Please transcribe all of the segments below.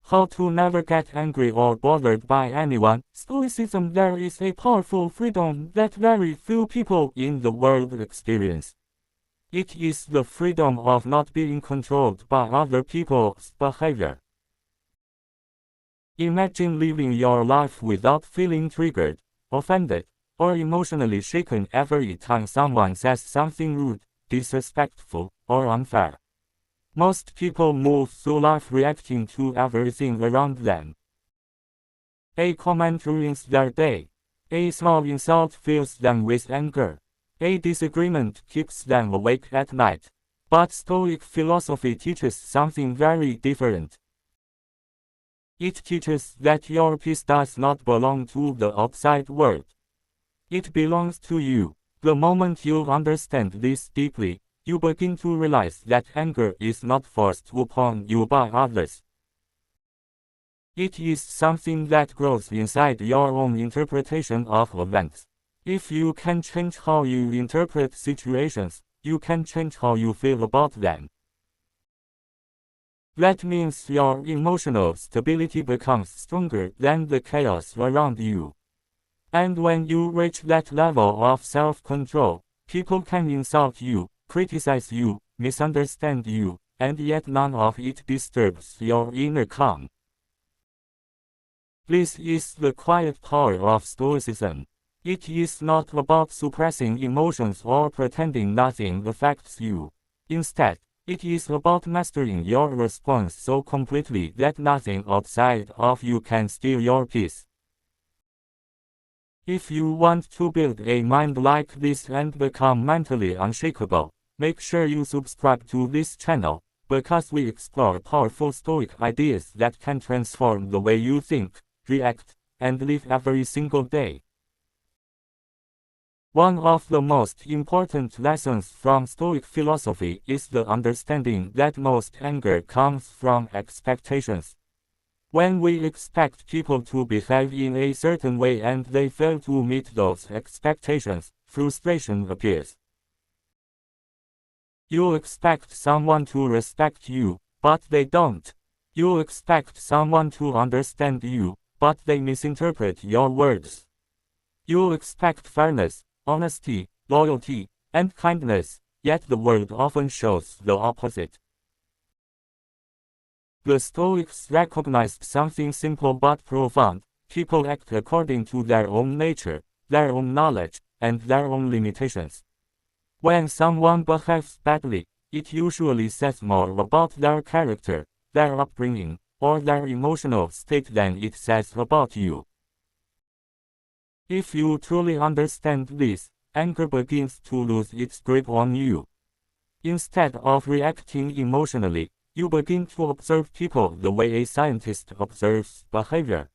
How to never get angry or bothered by anyone. Stoicism. There is a powerful freedom that very few people in the world experience. It is the freedom of not being controlled by other people's behavior. Imagine living your life without feeling triggered, offended, or emotionally shaken every time someone says something rude, disrespectful, or unfair. Most people move through life reacting to everything around them. A comment ruins their day. A small insult fills them with anger. A disagreement keeps them awake at night. But Stoic philosophy teaches something very different. It teaches that your peace does not belong to the outside world. It belongs to you. The moment you understand this deeply, you begin to realize that anger is not forced upon you by others. It is something that grows inside your own interpretation of events. If you can change how you interpret situations, you can change how you feel about them. That means your emotional stability becomes stronger than the chaos around you. And when you reach that level of self-control, people can insult you, criticize you, misunderstand you, and yet none of it disturbs your inner calm. This is the quiet power of Stoicism. It is not about suppressing emotions or pretending nothing affects you. Instead, it is about mastering your response so completely that nothing outside of you can steal your peace. If you want to build a mind like this and become mentally unshakable, make sure you subscribe to this channel, because we explore powerful Stoic ideas that can transform the way you think, react, and live every single day. One of the most important lessons from Stoic philosophy is the understanding that most anger comes from expectations. When we expect people to behave in a certain way and they fail to meet those expectations, frustration appears. You expect someone to respect you, but they don't. You expect someone to understand you, but they misinterpret your words. You expect fairness, honesty, loyalty, and kindness, yet the world often shows the opposite. The Stoics recognized something simple but profound: people act according to their own nature, their own knowledge, and their own limitations. When someone behaves badly, it usually says more about their character, their upbringing, or their emotional state than it says about you. If you truly understand this, anger begins to lose its grip on you. Instead of reacting emotionally, you begin to observe people the way a scientist observes behavior.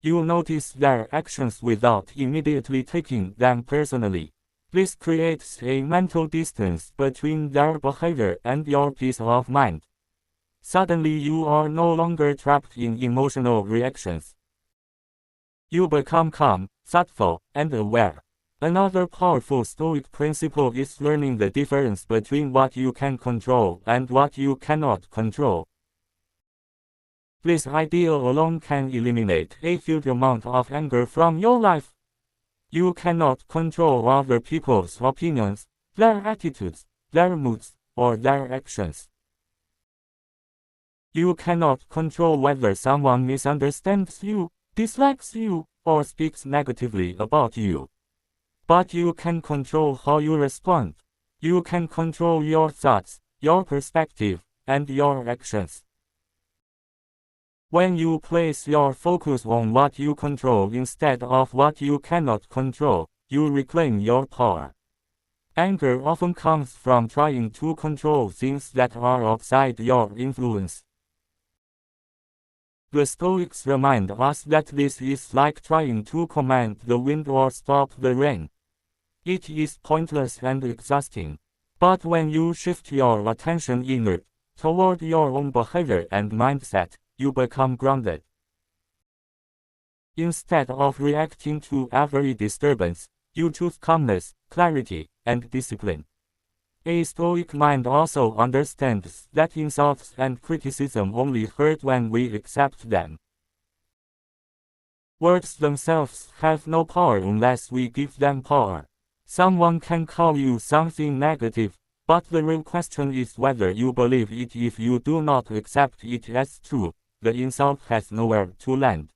You notice their actions without immediately taking them personally. This creates a mental distance between their behavior and your peace of mind. Suddenly you are no longer trapped in emotional reactions. You become calm, thoughtful, and aware. Another powerful Stoic principle is learning the difference between what you can control and what you cannot control. This idea alone can eliminate a huge amount of anger from your life. You cannot control other people's opinions, their attitudes, their moods, or their actions. You cannot control whether someone misunderstands you, dislikes you, or speaks negatively about you. But you can control how you respond. You can control your thoughts, your perspective, and your actions. When you place your focus on what you control instead of what you cannot control, you reclaim your power. Anger often comes from trying to control things that are outside your influence. The Stoics remind us that this is like trying to command the wind or stop the rain. It is pointless and exhausting. But when you shift your attention inward, toward your own behavior and mindset, you become grounded. Instead of reacting to every disturbance, you choose calmness, clarity, and discipline. A Stoic mind also understands that insults and criticism only hurt when we accept them. Words themselves have no power unless we give them power. Someone can call you something negative, but the real question is whether you believe it. If you do not accept it as true, the insult has nowhere to land.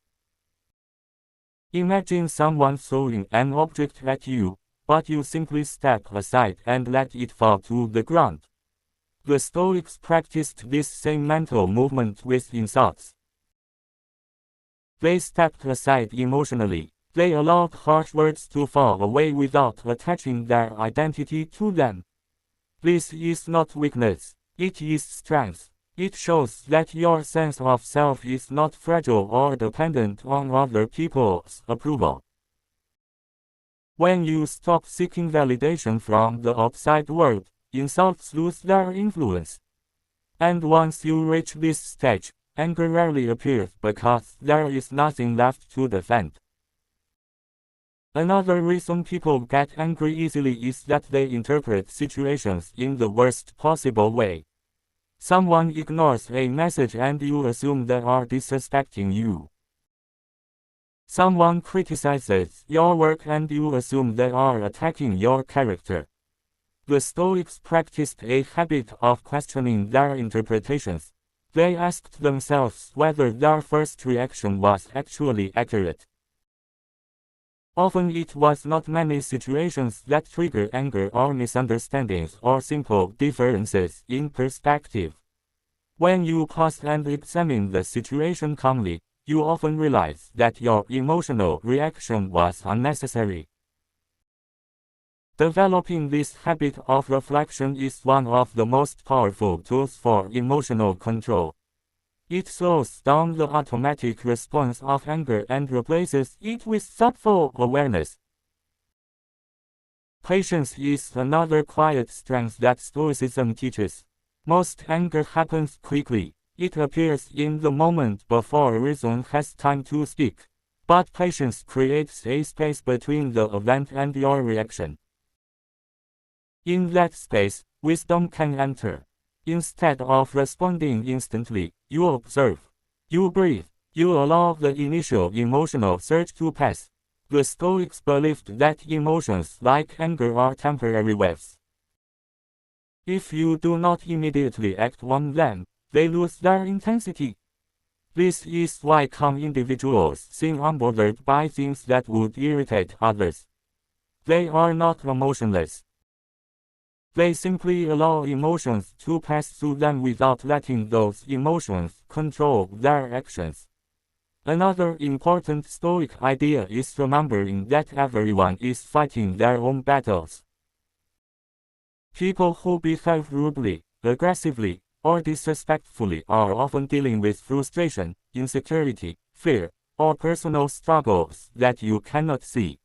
Imagine someone throwing an object at you, but you simply step aside and let it fall to the ground. The Stoics practiced this same mental movement with insults. They stepped aside emotionally. They allowed harsh words to fall away without attaching their identity to them. This is not weakness, it is strength. It shows that your sense of self is not fragile or dependent on other people's approval. When you stop seeking validation from the outside world, insults lose their influence. And once you reach this stage, anger rarely appears because there is nothing left to defend. Another reason people get angry easily is that they interpret situations in the worst possible way. Someone ignores a message and you assume they are disrespecting you. Someone criticizes your work and you assume they are attacking your character. The Stoics practiced a habit of questioning their interpretations. They asked themselves whether their first reaction was actually accurate. Often it was not many situations that trigger anger or misunderstandings or simple differences in perspective. When you pause and examine the situation calmly, you often realize that your emotional reaction was unnecessary. Developing this habit of reflection is one of the most powerful tools for emotional control. It slows down the automatic response of anger and replaces it with thoughtful awareness. Patience is another quiet strength that Stoicism teaches. Most anger happens quickly. It appears in the moment before reason has time to speak. But patience creates a space between the event and your reaction. In that space, wisdom can enter. Instead of responding instantly, you observe. You breathe. You allow the initial emotional surge to pass. The Stoics believed that emotions like anger are temporary waves. If you do not immediately act on them, they lose their intensity. This is why calm individuals seem unbothered by things that would irritate others. They are not emotionless. They simply allow emotions to pass through them without letting those emotions control their actions. Another important Stoic idea is remembering that everyone is fighting their own battles. People who behave rudely, aggressively, or disrespectfully are often dealing with frustration, insecurity, fear, or personal struggles that you cannot see.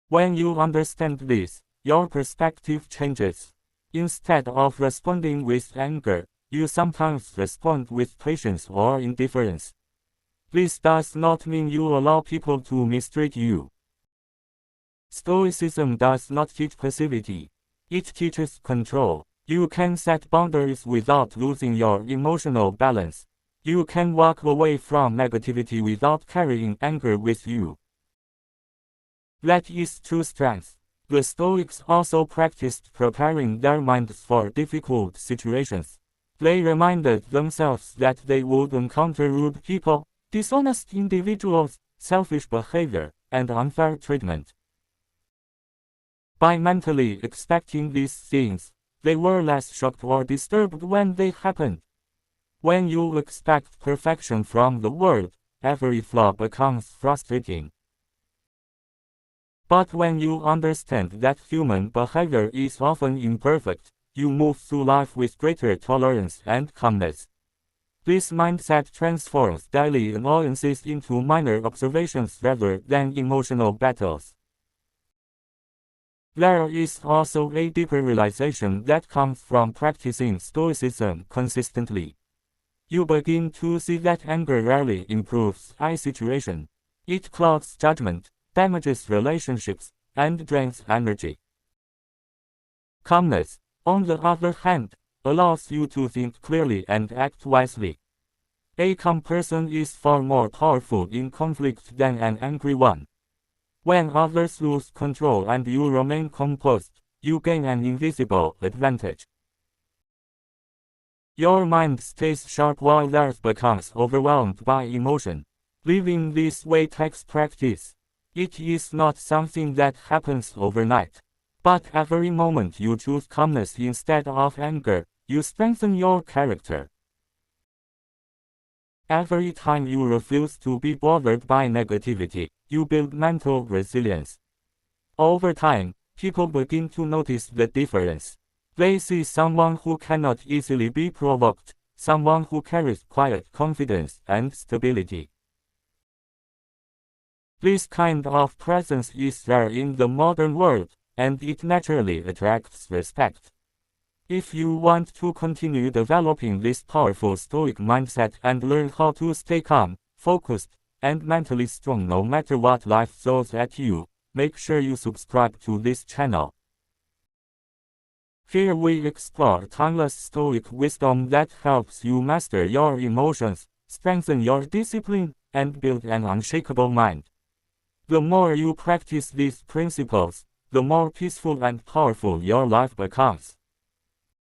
When you understand this, your perspective changes. Instead of responding with anger, you sometimes respond with patience or indifference. This does not mean you allow people to mistreat you. Stoicism does not teach passivity. It teaches control. You can set boundaries without losing your emotional balance. You can walk away from negativity without carrying anger with you. That is true strength. The Stoics also practiced preparing their minds for difficult situations. They reminded themselves that they would encounter rude people, dishonest individuals, selfish behavior, and unfair treatment. By mentally expecting these things, they were less shocked or disturbed when they happened. When you expect perfection from the world, every flaw becomes frustrating. But when you understand that human behavior is often imperfect, you move through life with greater tolerance and calmness. This mindset transforms daily annoyances into minor observations rather than emotional battles. There is also a deeper realization that comes from practicing Stoicism consistently. You begin to see that anger rarely improves a situation. It clouds judgment, damages relationships, and drains energy. Calmness, on the other hand, allows you to think clearly and act wisely. A calm person is far more powerful in conflict than an angry one. When others lose control and you remain composed, you gain an invisible advantage. Your mind stays sharp while theirs becomes overwhelmed by emotion. Living this way takes practice. It is not something that happens overnight. But every moment you choose calmness instead of anger, you strengthen your character. Every time you refuse to be bothered by negativity, you build mental resilience. Over time, people begin to notice the difference. They see someone who cannot easily be provoked, someone who carries quiet confidence and stability. This kind of presence is rare in the modern world, and it naturally attracts respect. If you want to continue developing this powerful Stoic mindset and learn how to stay calm, focused, and mentally strong no matter what life throws at you, make sure you subscribe to this channel. Here we explore timeless Stoic wisdom that helps you master your emotions, strengthen your discipline, and build an unshakable mind. The more you practice these principles, the more peaceful and powerful your life becomes.